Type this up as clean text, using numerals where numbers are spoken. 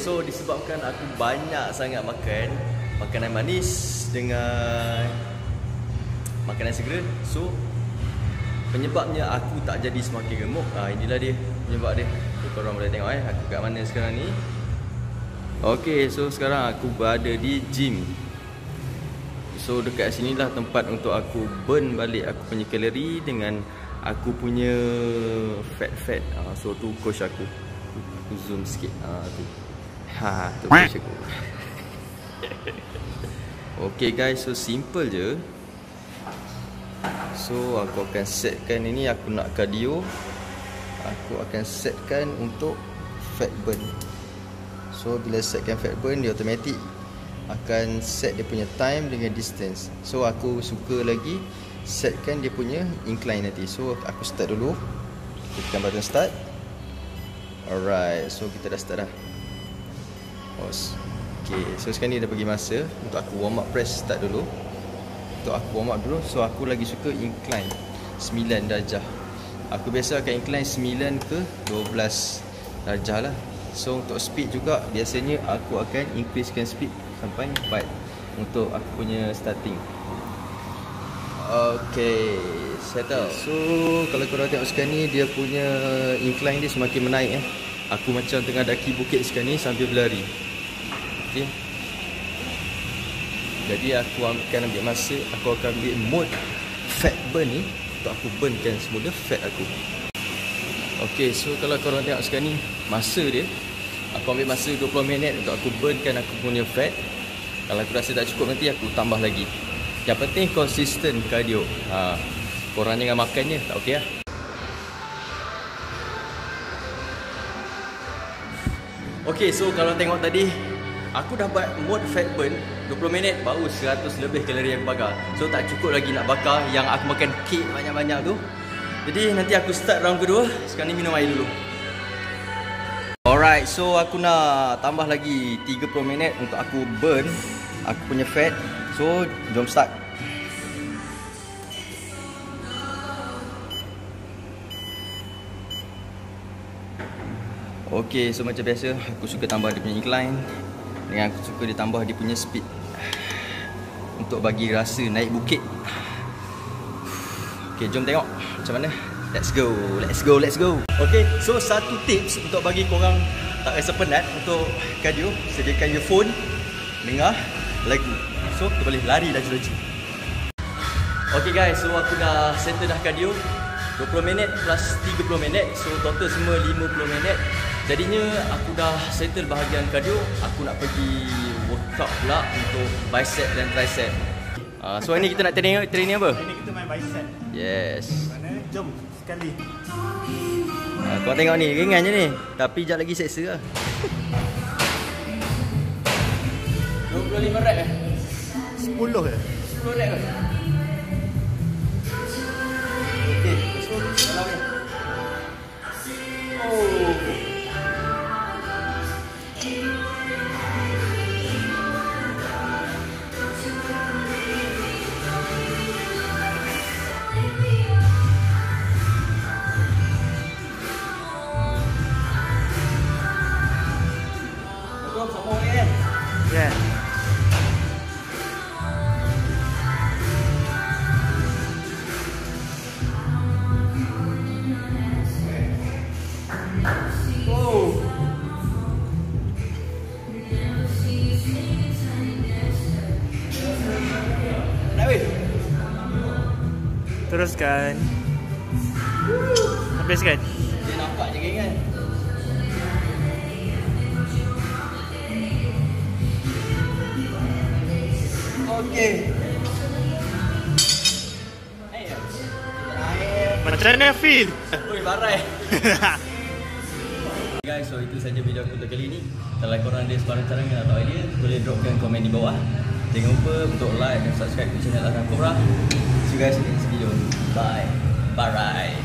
so disebabkan aku banyak sangat makan makanan manis dengan makanan segera, so penyebabnya aku tak jadi semakin gemuk. Inilah dia penyebab dia. Korang boleh tengok aku kat mana sekarang ni. Okay, so sekarang aku berada di gym. So dekat sinilah tempat untuk aku burn balik aku punya kalori dengan aku punya fat. So tu coach aku. Aku zoom sikit. Tu. Tu coach aku. Okay guys, so simple je. So aku akan setkan ini, aku nak cardio. Aku akan setkan untuk fat burn. So bila setkan fat burn, dia automatic akan set dia punya time dengan distance. So aku suka lagi setkan dia punya incline nanti. So aku start dulu. Tekan button start. Alright, so kita dah start dah. Pause. Okay, so sekarang ni dah bagi masa untuk aku warm up press start dulu. Untuk aku warm up dulu. So aku lagi suka incline 9 darjah. Aku biasa akan incline 9 ke 12 darjah lah. So untuk speed juga biasanya aku akan increasekan speed sampai 4 untuk aku punya starting. Okay, settle. So kalau korang tengok sekarang ni, dia punya incline dia semakin menaik Aku macam tengah daki bukit sekarang ni sambil berlari. Okay, jadi aku akan ambil masa, aku akan ambil mode fat burn ni untuk aku burnkan semula fat aku. Okay, so kalau korang tengok sekarang ni, masa dia, aku ambil masa 20 minit untuk aku burnkan aku punya fat. Kalau aku rasa tak cukup, nanti aku tambah lagi. Yang penting konsisten cardio. Korang jangan makan je, tak okey lah. Okay, so kalau tengok tadi, aku dah buat mode fat burn 20 minit, baru 100 lebih kalori yang aku bakar. So tak cukup lagi nak bakar yang aku makan kek banyak-banyak tu. Jadi nanti aku start round kedua. Sekarang ni minum air dulu. Alright, so aku nak tambah lagi 30 minit untuk aku burn aku punya fat. So jom start. Okay, so macam biasa aku suka tambah dia punya incline dengan aku suka ditambah dia punya speed untuk bagi rasa naik bukit. Okay, jom tengok macam mana. Let's go. Okay, so satu tips untuk bagi korang tak rasa penat untuk cardio, sediakan earphone, dengar lagu. So kita boleh lari laju-laju. Okay guys, so aku dah settle dah cardio 20 minit plus 30 minit. So total semua 50 minit. Jadinya aku dah settle bahagian cardio. Aku nak pergi workout pula untuk bicep dan tricep. So hari ni kita nak training apa? Hari ni kita main bicep. Yes. Mana? Jom sekali. Kau tengok ni, ringan je ni. Tapi sekejap lagi seksa lah. 25 rep 10 je. 10 rep ke? Okay, so dalam ni. Oh. Yeah. Teruskan. Habiskan. Dia nampak je kan? Okey. Macam mana feel? Oi, barai. Guys, so itu saja video aku untuk kali ni. Kalau korang ada sebarang cadangan atau idea, boleh dropkan komen di bawah. Jangan lupa untuk like dan subscribe ke channel Azam Cobra. See you guys in the next video. Bye. Bye.